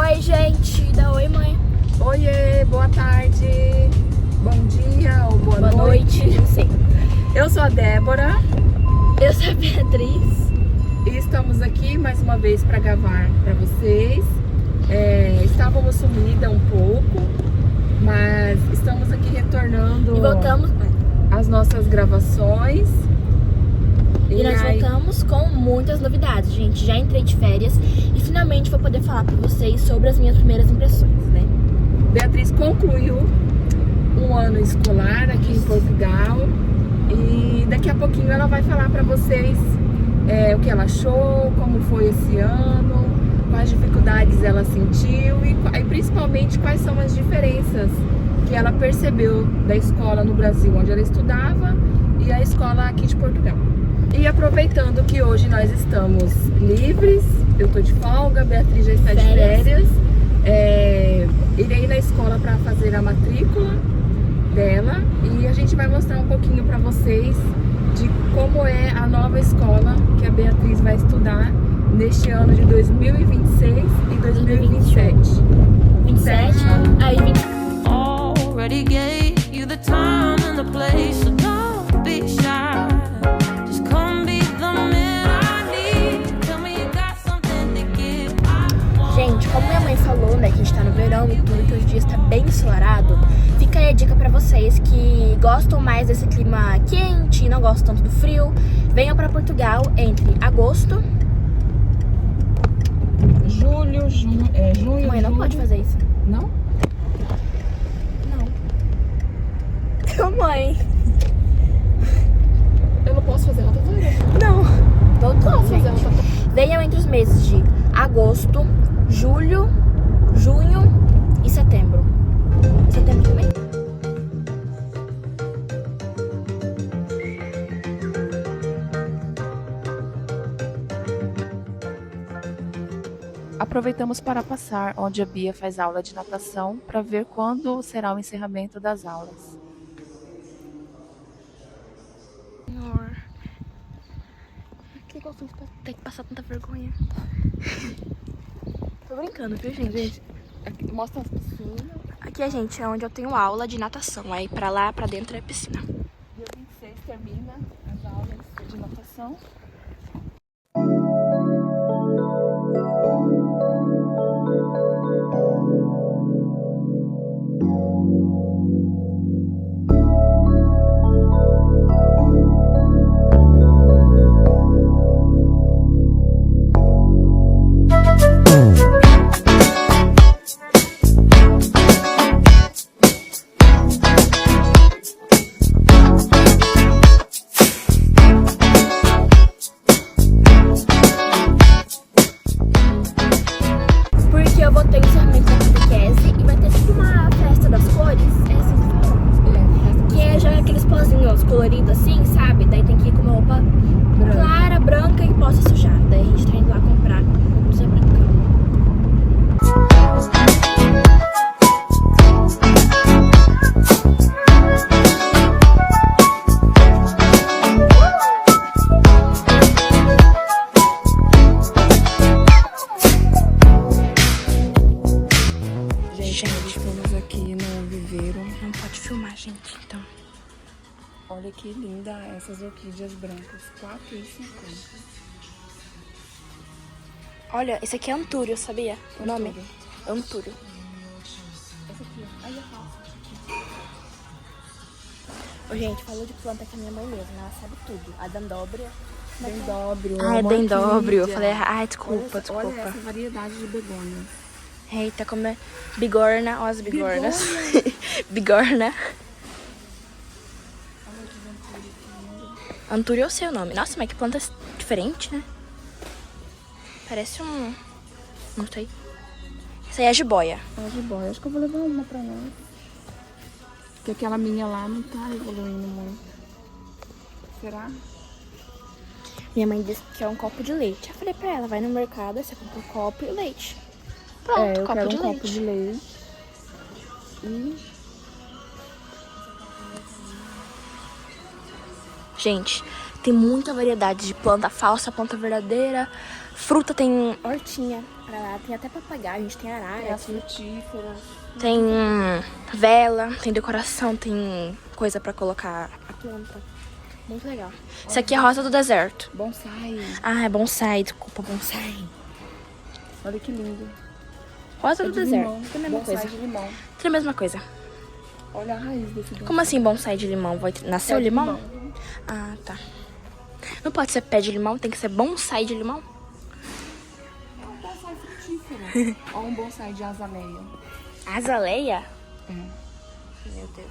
Oi, gente. Dá oi, mãe. Oiê, boa tarde, bom dia ou boa noite. Não sei. Eu sou a Débora. Eu sou a Beatriz. E estamos aqui mais uma vez para gravar para vocês. Estávamos sumida um pouco, mas estamos aqui retornando. E voltamos as nossas gravações. E nós voltamos com muitas novidades, gente. Já entrei de férias e finalmente vou poder falar para vocês sobre as minhas primeiras impressões, né? Beatriz concluiu um ano escolar aqui em Portugal e daqui a pouquinho ela vai falar para vocês o que ela achou, como foi esse ano, quais dificuldades ela sentiu e principalmente quais são as diferenças que ela percebeu da escola no Brasil, onde ela estudava, e a escola aqui de Portugal. E aproveitando que hoje nós estamos livres, eu tô de folga, a Beatriz já está de férias, irei na escola para fazer a matrícula dela e a gente vai mostrar um pouquinho para vocês de como é a nova escola que a Beatriz vai estudar neste ano de 2026 e 2027. 27, aí 20. Already gave you the time and the place, so don't be shy. Just come be the man I need. Tell me you got something to give. Gente, como minha mãe falou, né, que a gente tá no verão e tudo, que hoje o dia está bem ensolarado, fica aí a dica pra vocês que gostam mais desse clima quente e não gostam tanto do frio. Venham pra Portugal entre agosto, junho. Mãe, não pode fazer isso. Não? Mãe. Eu não posso fazer rotatória? Não. Voltando, fazer gente. rotatória. Venham entre os meses de agosto, julho, junho e setembro. Setembro também? Aproveitamos para passar onde a Bia faz aula de natação para ver quando será o encerramento das aulas. Senhor, que gostoso ter que passar tanta vergonha. Tô brincando, viu, gente? Aqui, mostra as piscinas. Aqui, gente, é onde eu tenho aula de natação. Aí pra lá, pra dentro é piscina. Dia 26 termina as aulas de natação. Eu vou ter o encerramento da catequese e vai ter tipo uma festa das cores, é assim que fala? Que é já aqueles pozinhos coloridos assim, sabe? Daí tem que ir com uma roupa clara, branca e que possa sujar. Daí a gente tá indo lá comprar blusa branca. Estamos aqui no viveiro. Não pode filmar, gente, então. Olha que linda essas orquídeas brancas, R$4,50. Olha, esse aqui é Antúrio, sabia? O nome? Antúrio. Essa aqui, olha a Ô, gente, falou de planta que a minha mãe mesmo, ela sabe tudo. A dendróbio. dendróbio. Ah, é uma dendróbio. Eu orquídea. falei, ai, desculpa. Olha essa variedade de begônia. Eita, como é bigorna, ó as bigornas. Bigorna. Antúrio é o seu nome. Nossa, mas que planta diferente, né? Parece um... não sei. Essa aí é a jiboia. É de boia. Acho que eu vou levar uma pra nós. Porque aquela minha lá não tá evoluindo muito. Será? Minha mãe disse que é um copo de leite. Eu falei pra ela, vai no mercado, você compra um copo e leite. Pronto, eu copo quero de um leite. copo de leite. E Gente, Tem muita variedade de planta falsa, planta verdadeira. Fruta tem hortinha pra lá, tem até papagaio, a gente tem arara. Tem as frutíferas. Tem vela, tem decoração, tem coisa pra colocar a planta. Muito legal. Isso aqui é rosa do deserto. Bonsai. Ah, é bonsai, desculpa, bonsai. Olha que lindo. Rosa É do de deserto. limão. Tem a mesma Bonsai coisa. de limão. Tem a mesma coisa. Olha a raiz desse bonsai. Como assim bonsai de limão? Nasceu Pé de limão? Ah, tá. Não pode ser pé de limão, tem que ser bonsai de limão. É um bonsai frutífero. Olha um bonsai de azaleia. Azaleia? É. Meu Deus.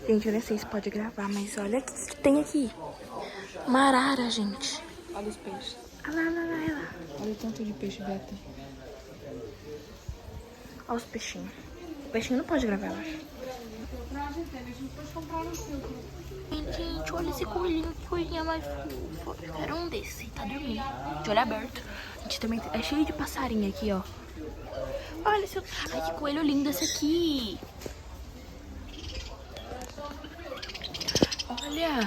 Gente, eu nem sei se pode gravar, mas olha o que tem aqui. Uma arara, gente. Olha os peixes. Olha lá, olha lá, olha lá. Olha o tanto de peixe, Beto. Olha os peixinhos. O peixinho não pode gravar, eu acho. Gente, olha esse coelhinho, que coelhinho mais fofo. Eu quero um desse, tá dormindo, de olho aberto. A gente também é cheio de passarinho aqui, ó. Olha esse... Ai, que coelho lindo esse aqui. Olha.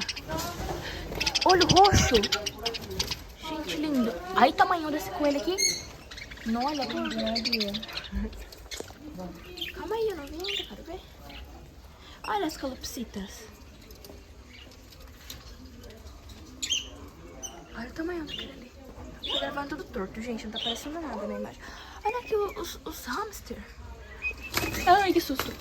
Olho roxo. Gente, lindo. Ai, o tamanho desse coelho aqui. Não, olha aqui. Calma aí, eu não vi ainda, quero ver. Olha as calopsitas. Olha o tamanho daquele ali. Tô gravando tudo torto, gente. Não tá aparecendo nada na imagem. Olha aqui os hamster. Ai, que susto.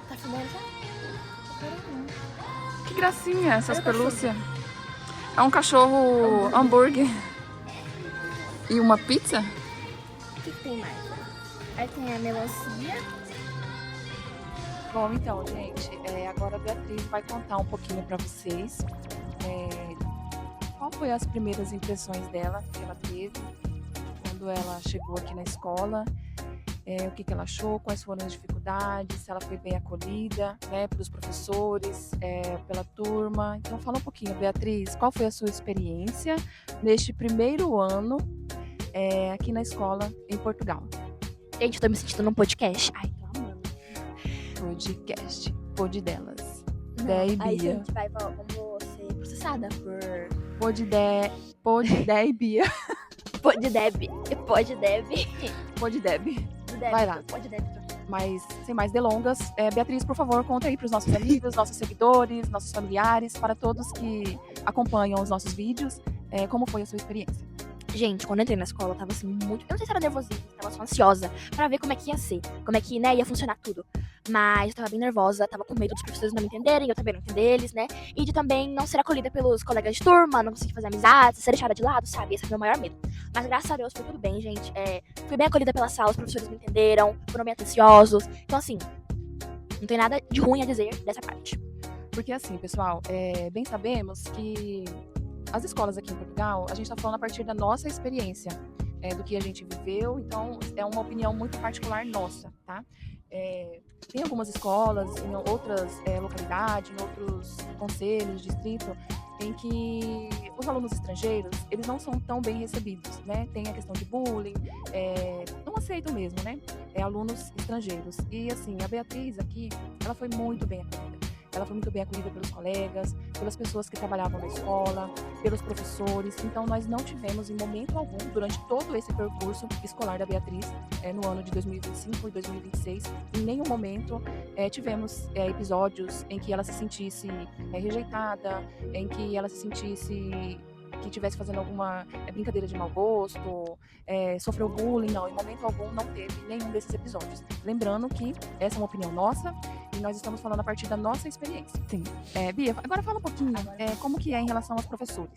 Tá filmando já? Que gracinha essas pelúcias. É um cachorro hambúrguer. E uma pizza? O que tem mais? Aí tem a melancia. Bom, então, gente, agora a Beatriz vai contar um pouquinho para vocês qual foi as primeiras impressões dela que ela teve quando ela chegou aqui na escola, o que ela achou, quais foram as dificuldades, se ela foi bem acolhida, né, pelos professores, pela turma. Então, fala um pouquinho, Beatriz, qual foi a sua experiência neste primeiro ano aqui na escola em Portugal? Gente, eu tô me sentindo num podcast. Ai, tô amando. Podcast, pod delas. Não, Dé e aí, Bia. gente, vamos ser processada por... Pod Dé e Bia. Pode Deb. Pod Deb. Vai lá. Pode Deb. Mas, sem mais delongas, Beatriz, por favor, conta aí para os nossos amigos, nossos seguidores, nossos familiares, para todos que acompanham os nossos vídeos, como foi a sua experiência? Gente, quando eu entrei na escola, eu tava assim muito... Eu não sei se era nervosinha, tava só ansiosa pra ver como é que ia ser. Como é que, né, ia funcionar tudo. Mas eu tava bem nervosa, tava com medo dos professores não me entenderem, eu também não entender eles, né? E de também não ser acolhida pelos colegas de turma, não conseguir fazer amizades, ser deixada de lado, sabe? Esse é o meu maior medo. Mas graças a Deus foi tudo bem, gente. Fui bem acolhida pela sala, os professores me entenderam, foram bem atenciosos. Então, assim, não tem nada de ruim a dizer dessa parte. Porque assim, pessoal, bem sabemos que as escolas aqui em Portugal, a gente está falando a partir da nossa experiência, do que a gente viveu, então é uma opinião muito particular nossa, tá? Tem algumas escolas em outras localidades, em outros conselhos, distrito, em que os alunos estrangeiros, eles não são tão bem recebidos, né? Tem a questão de bullying, não aceitam mesmo, né? Alunos estrangeiros. E assim, a Beatriz aqui, ela foi muito bem acolhida. Ela foi muito bem acolhida pelos colegas, pelas pessoas que trabalhavam na escola, pelos professores. Então, nós não tivemos, em momento algum, durante todo esse percurso escolar da Beatriz, no ano de 2025 e 2026, em nenhum momento tivemos episódios em que ela se sentisse rejeitada, em que ela se sentisse que estivesse fazendo alguma brincadeira de mau gosto, sofreu bullying. Não, em momento algum não teve nenhum desses episódios. Lembrando que essa é uma opinião nossa e nós estamos falando a partir da nossa experiência. Sim. Bia, agora fala um pouquinho como que é em relação aos professores.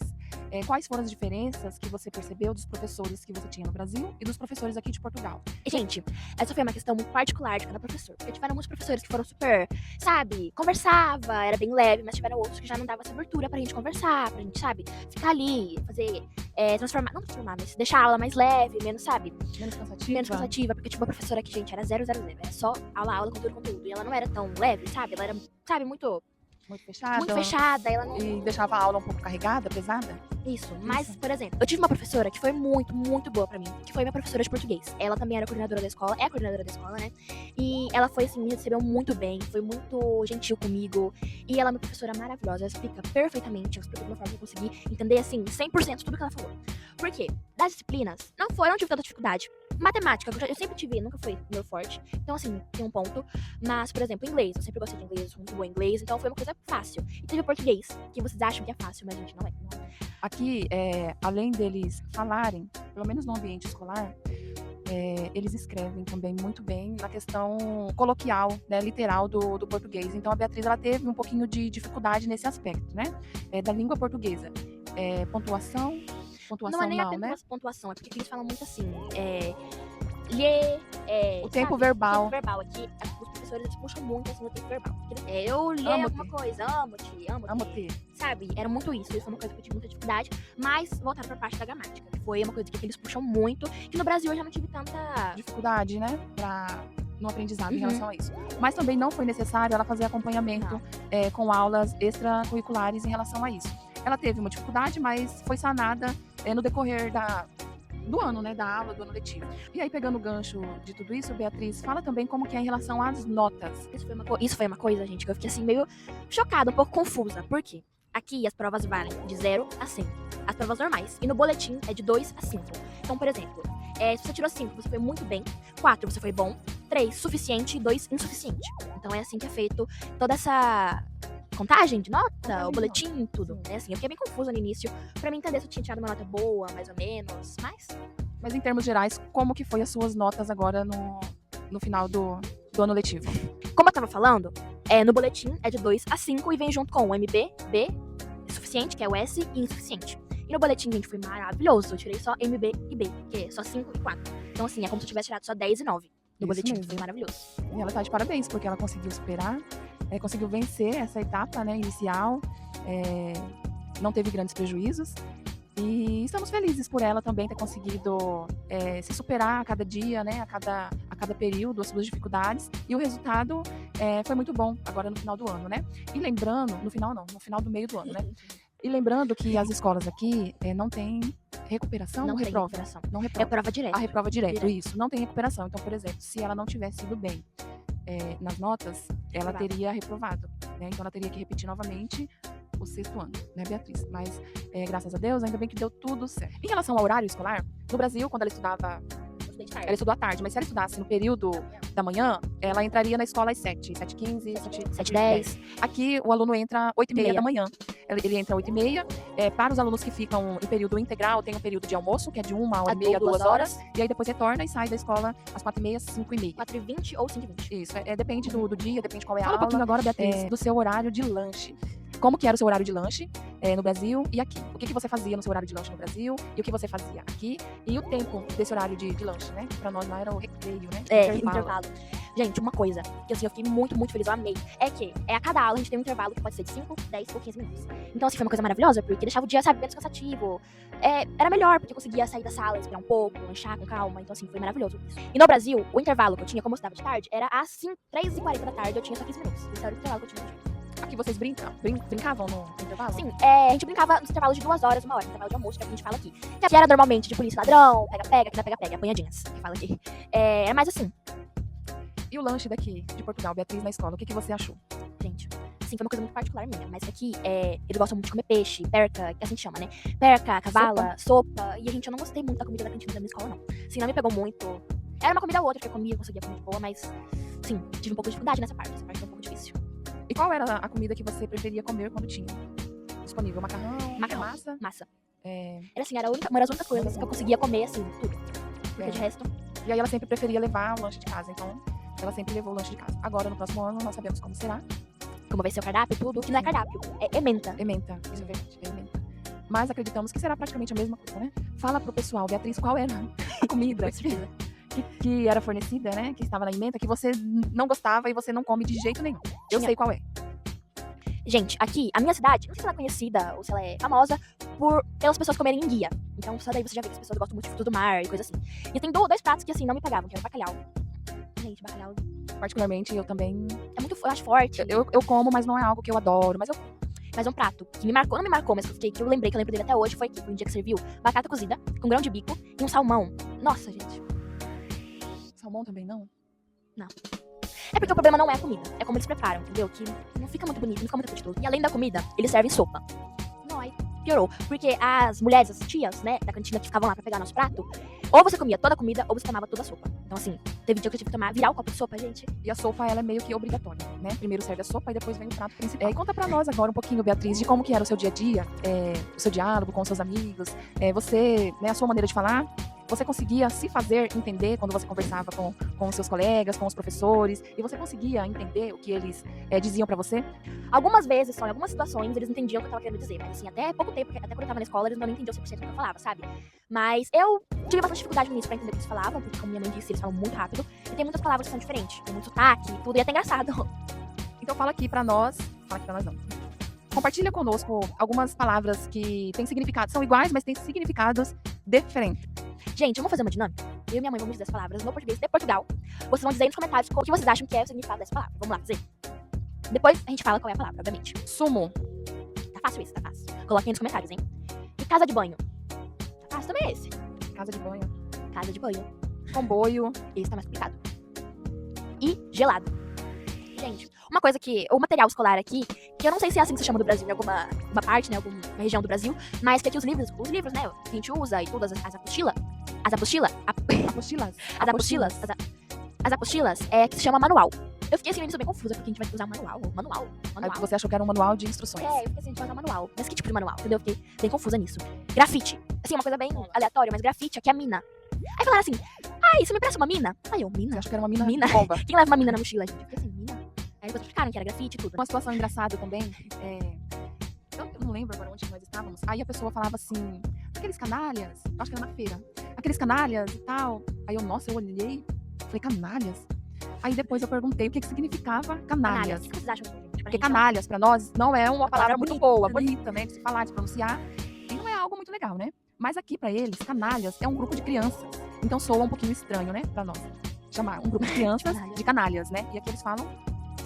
quais foram as diferenças que você percebeu dos professores que você tinha no Brasil e dos professores aqui de Portugal? Gente, essa foi uma questão muito particular de cada professor. Porque tiveram muitos professores que foram super, sabe, conversava, era bem leve, mas tiveram outros que já não dava essa abertura pra gente conversar, pra gente, sabe, ficar ali, fazer, não transformar, mas deixar a aula mais leve, menos, sabe, Menos cansativa? menos cansativa. Porque, tipo, a professora aqui, gente, era 000, era só aula, conteúdo. E ela não era tão leve, sabe, ela era, sabe, muito Muito fechada. ela não... E deixava a aula um pouco carregada, pesada? Isso, mas, por exemplo, eu tive uma professora que foi muito, muito boa pra mim, que foi minha professora de português. Ela também era coordenadora da escola, é a coordenadora da escola, né? E ela foi, assim, me recebeu muito bem, foi muito gentil comigo. E ela é uma professora maravilhosa, ela explica perfeitamente, ela explica de uma forma que eu consegui entender, assim, 100% tudo que ela falou. Por quê? Das disciplinas, não tive tanta dificuldade. Matemática, eu sempre tive, nunca foi meu forte. Então, assim, tem um ponto. Mas, por exemplo, inglês, eu sempre gostei de inglês, sou muito boa em inglês, então foi uma coisa fácil. E teve o português, que vocês acham que é fácil, mas, gente, não é. Aqui, além deles falarem, pelo menos no ambiente escolar, eles escrevem também muito bem na questão coloquial, né, literal do português. Então a Beatriz ela teve um pouquinho de dificuldade nesse aspecto, né, da língua portuguesa. Pontuação Não é nem não, a né? pontuação, é porque eles falam muito assim, O tempo sabe? verbal. O tempo verbal aqui, os professores eles puxam muito assim no tempo verbal. Eu li Amo-te. alguma coisa, amo-te, Amo-te. sabe? Era muito isso foi uma coisa que eu tive muita dificuldade, mas voltaram pra parte da gramática, que foi uma coisa que eles puxam muito, que no Brasil eu já não tive tanta... Dificuldade, né, no aprendizado em Uhum. relação a isso. Mas também não foi necessário ela fazer acompanhamento com aulas extracurriculares em relação a isso. Ela teve uma dificuldade, mas foi sanada no decorrer do ano, né, da aula, do ano letivo. E aí, pegando o gancho de tudo isso, Beatriz, fala também como que é em relação às notas. Isso foi uma coisa, gente, que eu fiquei assim meio chocada, um pouco confusa. Por quê? Aqui as provas valem de 0 a 100. As provas normais. E no boletim é de 2 a 5. Então, por exemplo, se você tirou 5, você foi muito bem. 4, você foi bom. 3, suficiente. 2, insuficiente. Então é assim que é feito toda essa contagem de nota, o boletim, tudo. É assim, eu fiquei bem confusa no início, pra mim entender se eu tinha tirado uma nota boa, mais ou menos, Mas em termos gerais, como que foi as suas notas agora no final do ano letivo? Como eu tava falando, no boletim é de 2 a 5 e vem junto com o MB, B, suficiente, que é o S, e insuficiente. E no boletim, gente, foi maravilhoso. Eu tirei só MB e B, que é só 5 e 4. Então, assim, é como se eu tivesse tirado só 10 e 9 no Isso boletim. mesmo. Foi maravilhoso. E ela tá de parabéns, porque ela conseguiu superar, conseguiu vencer essa etapa, né, inicial, não teve grandes prejuízos. E estamos felizes por ela também ter conseguido se superar a cada dia, né, a cada período, as suas dificuldades. E o resultado foi muito bom agora no final do ano, né? E lembrando, no final do meio do ano, né? E lembrando que as escolas aqui não têm recuperação, Não tem reprova. recuperação. Não É reprova. prova direta. A reprova direto, Direto. isso. Não tem recuperação. Então, por exemplo, se ela não tivesse ido bem nas notas, ela Reprovado. teria reprovado, né? Então, ela teria que repetir novamente o 6º ano, né, Beatriz? Mas, graças a Deus, ainda bem que deu tudo certo. Em relação ao horário escolar, no Brasil, quando ela estudava, ela estudou à tarde, mas se ela estudasse no período da manhã, ela entraria na escola às 7, 7h15, 7h10. Aqui, o aluno entra 8h30 Meia. da manhã. Ele entra 8h30. Para os alunos que ficam em período integral, tem um período de almoço, que é de 1h30 a 2 horas. E aí depois retorna e sai da escola às 4h30, 5h30. 4h20 ou 5h20. Isso, depende do dia, depende qual é a Fala aula. um pouquinho agora, Beatriz, do seu horário de lanche. Como que era o seu horário de lanche no Brasil e aqui? O que você fazia no seu horário de lanche no Brasil e o que você fazia aqui? E o tempo desse horário de lanche, né? Pra nós lá era o recreio, né? Intervalo. Gente, uma coisa que assim, eu fiquei muito, muito feliz, eu amei, é que a cada aula a gente tem um intervalo que pode ser de 5, 10 ou 15 minutos. Então, assim, foi uma coisa maravilhosa, porque deixava o dia, sabe, menos cansativo. Era melhor, porque eu conseguia sair da sala, esperar um pouco, lanchar com calma. Então, assim, foi maravilhoso isso. E no Brasil, o intervalo que eu tinha, como eu estudava de tarde, era às 3h40 da tarde, eu tinha só 15 minutos. Esse era o intervalo que eu tinha no dia. Aqui vocês brincavam no intervalo? Sim, a gente brincava nos intervalos de 2 horas, 1 hora, intervalo de almoço, que é o que a gente fala aqui. Que era normalmente de polícia e ladrão, pega-pega, apanhadinhas, que fala aqui. Era mais assim, E o lanche daqui, de Portugal, Beatriz, na escola, o que você achou? gente. Assim, foi uma coisa muito particular minha, mas aqui eles gostam muito de comer peixe, perca, que assim chama, né? Perca, cavala, sopa. E, gente, eu não gostei muito da comida da cantina da minha escola, não. Assim, não me pegou muito. Era uma comida ou outra que eu comia, conseguia comer de boa, mas, sim, tive um pouco de dificuldade nessa parte. Essa parte foi um pouco difícil. E qual era a comida que você preferia comer quando tinha disponível? Macarrão? Macarrão. Massa? Era assim, uma das únicas coisas que eu conseguia comer, assim, tudo. Porque de resto, E aí ela sempre preferia levar o lanche de casa, então ela sempre levou o lanche de casa. Agora, no próximo ano, nós sabemos como será. como vai ser o cardápio, tudo, que não é cardápio, é ementa. Ementa, isso é verdade, é ementa. mas acreditamos que será praticamente a mesma coisa, né? Fala pro pessoal, Beatriz, qual era a comida que era fornecida, né? Que estava na emenda, que você não gostava e você não come de jeito nenhum. Eu sei qual é. Gente, aqui, a minha cidade, não sei se ela é conhecida ou se ela é famosa pelas pessoas comerem enguia. Então, só daí você já vê que as pessoas gostam muito de frutos do mar e coisa assim. E tem dois pratos que, assim, não me pegavam, que era bacalhau. Gente, bacalhau Particularmente, eu também... é muito, eu acho forte. Eu como, mas não é algo que eu adoro. Mas um prato que me marcou, não me marcou, mas que eu lembro dele até hoje, foi um dia que serviu batata cozida, com grão de bico e um salmão. Nossa, gente. Salmão também não? É porque o problema não é a comida, é como eles preparam, entendeu? Que não fica muito bonito, não fica muito apetitoso. E além da comida, eles servem sopa. Não, aí piorou. Porque as mulheres, as tias, né, da cantina que ficavam lá pra pegar nosso prato, ou você comia toda a comida, ou você tomava toda a sopa. Então, assim, teve dia que eu tive que virar o copo de sopa, gente. E a sopa, ela é meio que obrigatória, né? Primeiro serve a sopa e depois vem o prato principal. E conta pra nós agora um pouquinho, Beatriz, de como que era o seu dia a dia, o seu diálogo com os seus amigos, você, né, a sua maneira de falar. Você conseguia se fazer entender quando você conversava com os seus colegas, com os professores, e você conseguia entender o que eles diziam pra você? Algumas vezes, só em algumas situações, eles entendiam o que eu tava querendo dizer. Mas, assim, até pouco tempo, até quando eu tava na escola, eles não entendiam 100% do que eu falava, sabe? Mas eu tive bastante dificuldade nisso pra entender o que eles falavam, porque, como minha mãe disse, eles falam muito rápido. E tem muitas palavras que são diferentes, tem muito sotaque, tudo, e é até engraçado. Então fala aqui pra nós não. Compartilha conosco algumas palavras que têm significado, são iguais, mas têm significados diferentes. Gente, vamos fazer uma dinâmica? Eu e minha mãe vamos dizer as palavras no português de Portugal. Vocês vão dizer aí nos comentários o que vocês acham que é o significado dessa palavra. Vamos lá, dizer. Depois a gente fala qual é a palavra, obviamente. Sumo. Tá fácil isso, tá fácil. Coloquem aí nos comentários, hein? E casa de banho. Tá fácil também esse. Casa de banho. Casa de banho. Comboio. Esse tá mais complicado. E gelado. Gente, uma coisa que... O material escolar aqui, que eu não sei se é assim que se chama do Brasil, em alguma parte, né? Alguma região do Brasil. Mas que aqui os livros, né? Que a gente usa e tudo, as apostilas. As apostilas é que se chama manual. Eu fiquei assim, meio bem confusa, porque a gente vai usar um manual. Aí você achou que era um manual de instruções. É, eu fiquei assim, a gente vai usar manual. Mas que tipo de manual? Entendeu? Eu fiquei bem confusa nisso. Grafite. Assim, uma coisa bem aleatória, mas grafite aqui é mina. Aí falaram assim, você me presta uma mina? Aí eu, mina? Eu acho que era uma mina Mina? de bomba. Quem leva uma mina na mochila, gente? Eu fiquei assim, mina? Aí depois explicaram que era grafite e tudo. Uma situação engraçada também, eu não lembro agora onde nós estávamos. Aí a pessoa falava assim, aqueles canalhas, acho que era na feira, aqueles canalhas e tal. Aí eu, nossa, eu olhei, falei, canalhas? Aí depois eu perguntei o que significava canalhas. O que vocês acham? Porque canalhas, pra nós, não é uma palavra muito boa, bonita, né? De se falar, de se pronunciar. E não é algo muito legal, né? Mas aqui, pra eles, canalhas é um grupo de crianças. Então soa um pouquinho estranho, né? Pra nós. Chamar um grupo de crianças de canalhas, né? E aqui eles falam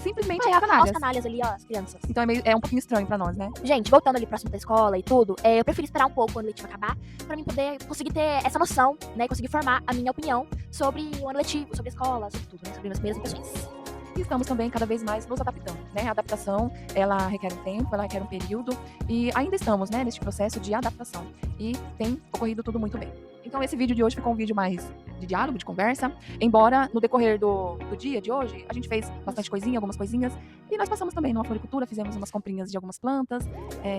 simplesmente canalhas. Os canalhas ali, ó, as crianças. Então é um pouquinho estranho pra nós, né? Gente, voltando ali pro assunto da escola e tudo, eu preferi esperar um pouco quando o letivo acabar, pra mim poder conseguir ter essa noção, né? Conseguir formar a minha opinião sobre o ano letivo, sobre a escola, sobre tudo, né? Sobre as minhas impressões. E estamos também cada vez mais nos adaptando, né? A adaptação, ela requer um tempo, ela requer um período e ainda estamos, né, neste processo de adaptação e tem ocorrido tudo muito bem. Então esse vídeo de hoje ficou um vídeo mais de diálogo, de conversa, embora no decorrer do dia de hoje a gente fez bastante coisinha, algumas coisinhas e nós passamos também numa floricultura, fizemos umas comprinhas de algumas plantas,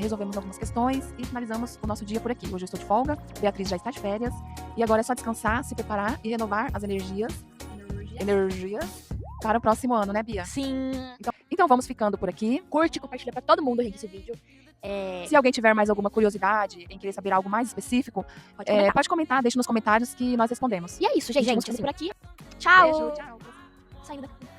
resolvemos algumas questões e finalizamos o nosso dia por aqui. Hoje eu estou de folga, Beatriz já está de férias e agora é só descansar, se preparar e renovar as energias para o próximo ano, né, Bia? Sim. Então vamos ficando por aqui. Curte e compartilha pra todo mundo, gente, esse vídeo. Se alguém tiver mais alguma curiosidade em querer saber algo mais específico, pode comentar, deixe nos comentários que nós respondemos. E é isso, gente. Vamos por aqui. Tchau. Beijo, tchau. Saindo daqui.